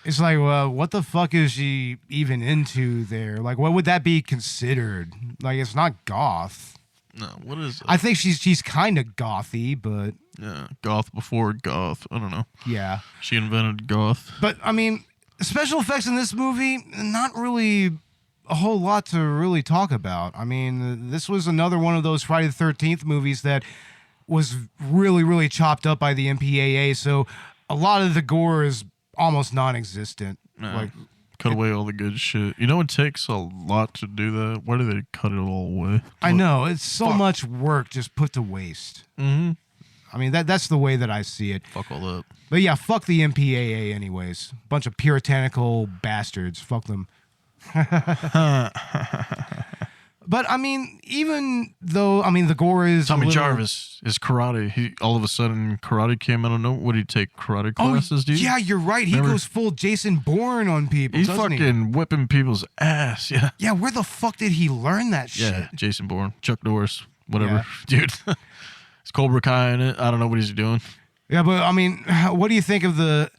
It's like, well, what the fuck is she even into there? Like, what would that be considered? Like, it's not goth. No, what is it? I think she's kind of gothy, but Yeah, goth before goth. I don't know. yeah. She invented goth. But, I mean, special effects in this movie, not really a whole lot to really talk about. I mean, this was another one of those Friday the 13th movies that was really, really chopped up by the MPAA, so a lot of the gore is almost non-existent. Nah, Like, cut away all the good shit. You know, it takes a lot to do that. Why do they cut it all away? I know, it's so much work just put to waste. Mm-hmm. I mean, that's the way that I see it. Fuck all that. But yeah, fuck the MPAA anyways. Bunch of puritanical bastards. Fuck them. But I mean, even though the gore is Tommy a little- Jarvis is karate. He all of a sudden karate came out of nowhere. What did he take karate classes, dude? Yeah, you're right. He Remember? goes full Jason Bourne on people. He's doesn't fucking whipping people's ass. Yeah. Yeah, where the fuck did he learn that shit? Yeah, Jason Bourne, Chuck Norris, whatever, dude. It's Cobra Kai in it. I don't know what he's doing. Yeah, but I mean, what do you think of the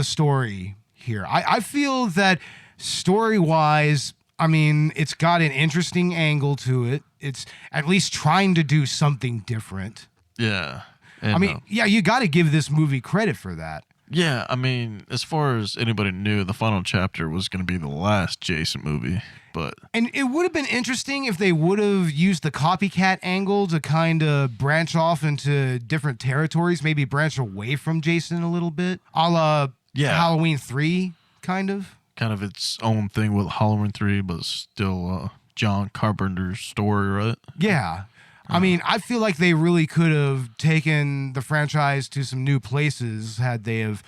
story here? I feel that story-wise, I mean, it's got an interesting angle to it. It's at least trying to do something different. Yeah. I And, mean, yeah, you got to give this movie credit for that. yeah, I mean, as far as anybody knew, the final chapter was going to be the last Jason movie. But And it would have been interesting if they would have used the copycat angle to kind of branch off into different territories, maybe branch away from Jason a little bit, a la Yeah. Halloween 3, kind of. kind of its own thing with Halloween 3, but still John Carpenter's story, right? Yeah. I mean, I feel like they really could have taken the franchise to some new places had they have,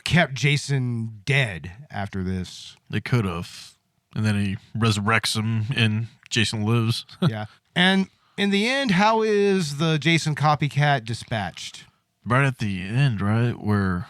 kept Jason dead after this. They could have. And then he resurrects him in Jason Lives. Yeah. And in the end, how is the Jason copycat dispatched? Right at the end, right? Where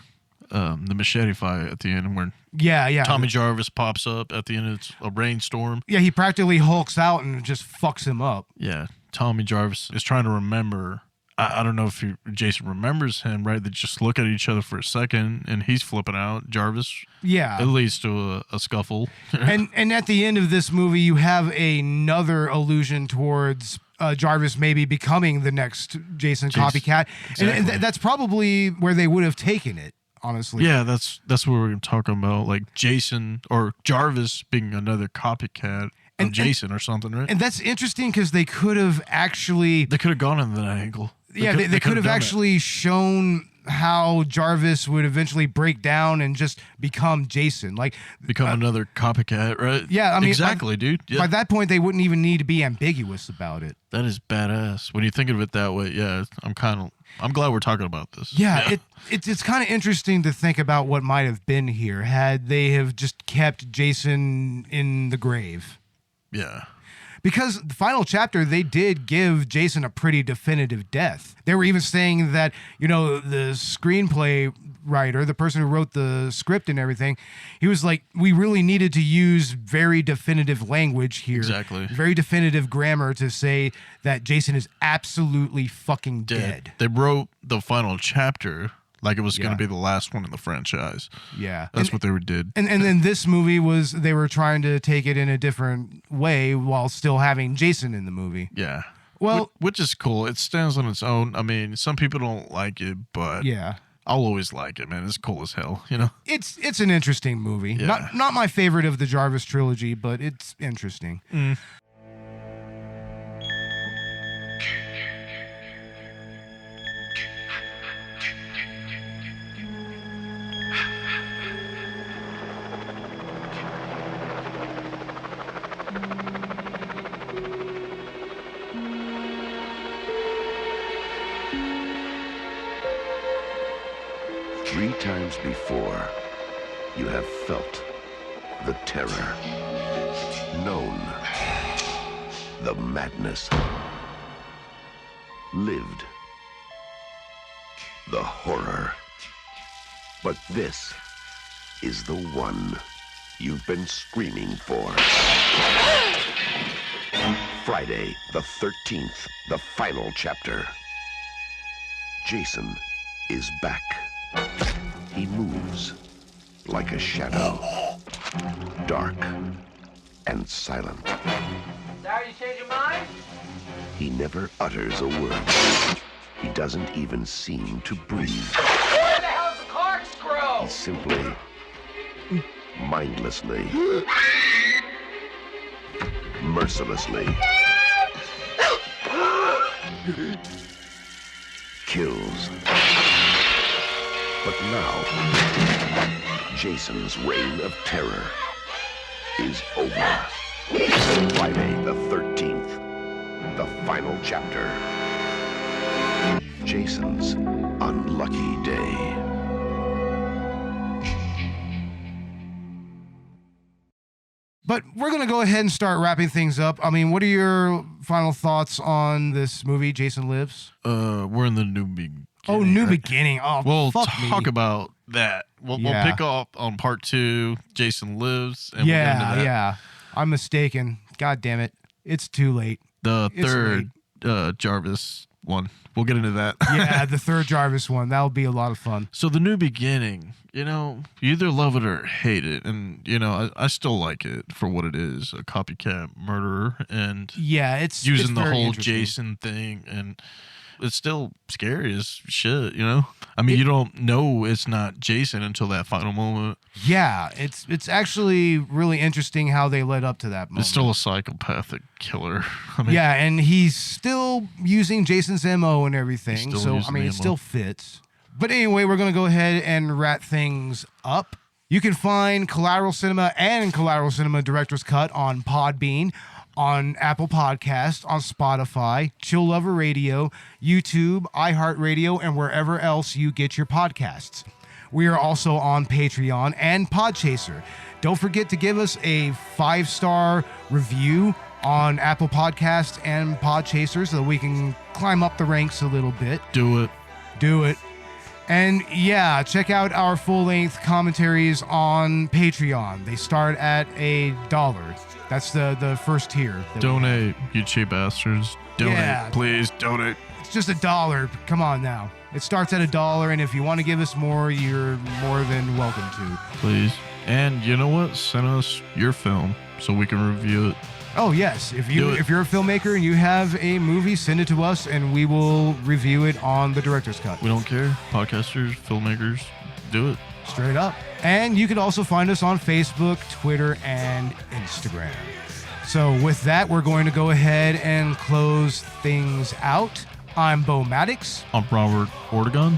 the machete fight at the end, where Yeah. Tommy Jarvis pops up at the end. It's a rainstorm. Yeah, he practically hulks out and just fucks him up. Yeah, Tommy Jarvis is trying to remember. I don't know if Jason remembers him, right? They just look at each other for a second, and he's flipping out. Jarvis. Yeah. It leads to a scuffle. And at the end of this movie, you have another allusion towards Jarvis maybe becoming the next Jason copycat. And Exactly. that's probably where they would have taken it, honestly. Yeah, that's what we're talking about. Like Jason or Jarvis being another copycat of Jason or something, right? And that's interesting because they could have actually... They could have gone in that angle. They could have done actually shown how Jarvis would eventually break down and just become Jason. Like, that. Become another copycat, right? Yeah, I mean, exactly, dude. Yeah. by that point, they wouldn't even need to be ambiguous about it. That is badass. When you think of it that way, yeah, I'm glad we're talking about this. Yeah, it's kind of interesting to think about what might have been here had they have just kept Jason in the grave. Yeah. Because the final chapter, they did give Jason a pretty definitive death. They were even saying that, the screenplay writer, the person who wrote the script and everything, he was like, we really needed to use very definitive language here. Exactly. Very definitive grammar to say that Jason is absolutely fucking dead. They wrote the final chapter like it was going Yeah. to be the last one in the franchise. Yeah. That's what they did. And then this movie they were trying to take it in a different way while still having Jason in the movie. Yeah. Well, which is cool. It stands on its own. I mean, some people don't like it, but yeah. I'll always like it, man. It's cool as hell, It's an interesting movie. Yeah. Not my favorite of the Jarvis trilogy, but it's interesting. times before, you have felt the terror, known the madness, lived the horror. But this is the one you've been screaming for. Friday the 13th, the final chapter. Jason is back. He moves like a shadow, dark and silent. Sorry you changed your mind? He never utters a word. He doesn't even seem to breathe. Where the hell's the corkscrew? He simply, mindlessly, mercilessly kills. But now, Jason's reign of terror is over. Friday the 13th, the final chapter. Jason's unlucky day. But we're going to go ahead and start wrapping things up. I mean, what are your final thoughts on this movie, Jason Lives? We're in the new beginning. Oh, new right? beginning. Oh, We'll fuck talk me. about that. We'll Yeah. pick up on part 2, Jason Lives, and we'll get into that. Yeah. I'm mistaken. God damn it. It's too late. The It's third Jarvis one. We'll get into that. Yeah, the third Jarvis one. That'll be a lot of fun. So the new beginning, you either love it or hate it. And, I still like it for what it is, a copycat murderer and Yeah, it's using it's the very whole interesting. Jason thing. And it's still scary as shit, I mean, you don't know it's not Jason until that final moment. Yeah, it's actually really interesting how they led up to that moment. It's still a psychopathic killer. I mean, Yeah, and he's still using Jason's MO and everything. He's still So, I using mean, the it MO. still fits. But anyway, we're going to go ahead and wrap things up. You can find Collateral Cinema and Collateral Cinema Director's Cut on Podbean, on Apple Podcast, on Spotify, Chill Lover Radio, YouTube, iHeartRadio, and wherever else you get your podcasts. We are also on Patreon and Podchaser. Don't forget to give us a 5-star review on Apple Podcasts and Podchaser so that we can climb up the ranks a little bit. do it. Do it. And yeah, check out our full-length commentaries on Patreon. They start at $1. That's the first tier. that we have. Donate, you cheap bastards. Donate. Yeah. Please donate. It's just $1. Come on now. It starts at $1, and if you want to give us more, you're more than welcome to. Please. And you know what? Send us your film so we can review it. Oh yes, if Do it. you're a filmmaker and you have a movie, send it to us, and we will review it on the director's cut. We don't care. Podcasters, filmmakers, do it. Straight up. And you can also find us on Facebook, Twitter, and Instagram. So with that, we're going to go ahead and close things out. I'm Bo Maddox, I'm Robert Ortegon.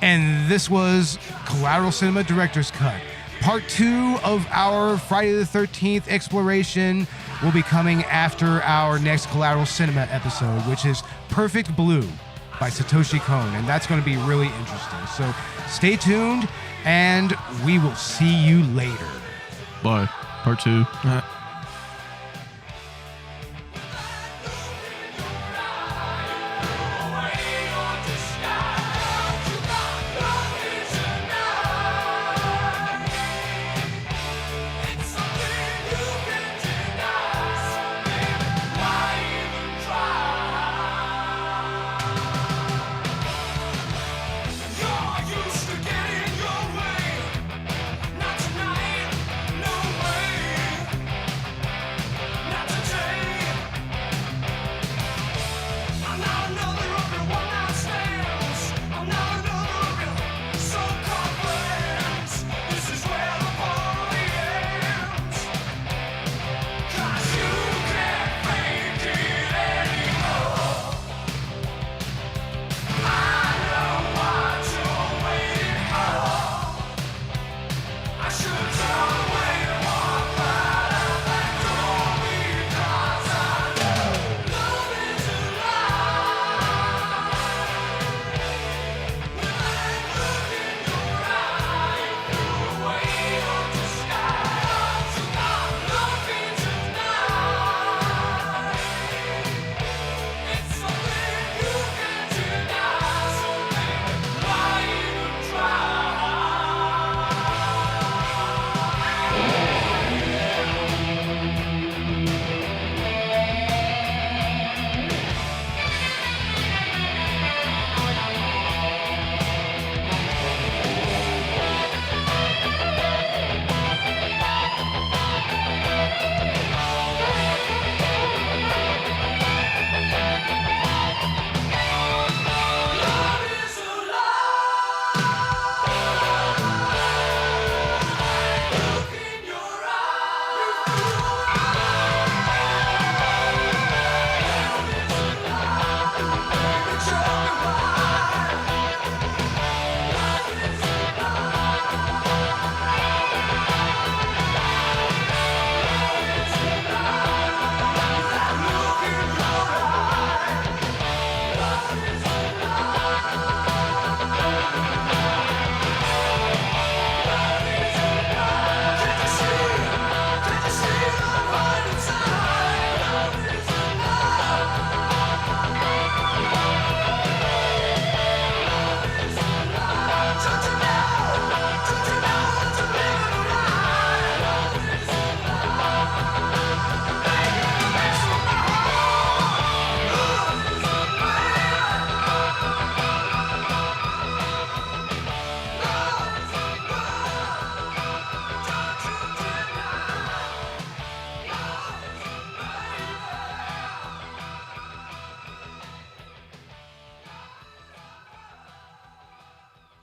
and this was Collateral Cinema Director's Cut. Part 2 of our Friday the 13th exploration will be coming after our next Collateral Cinema episode, which is Perfect Blue by Satoshi Kon, and that's going to be really interesting. So stay tuned, and we will see you later. Bye. Part 2.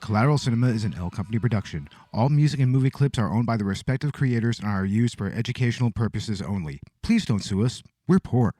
Collateral Cinema is an L Company production. All music and movie clips are owned by the respective creators and are used for educational purposes only. Please don't sue us. We're poor.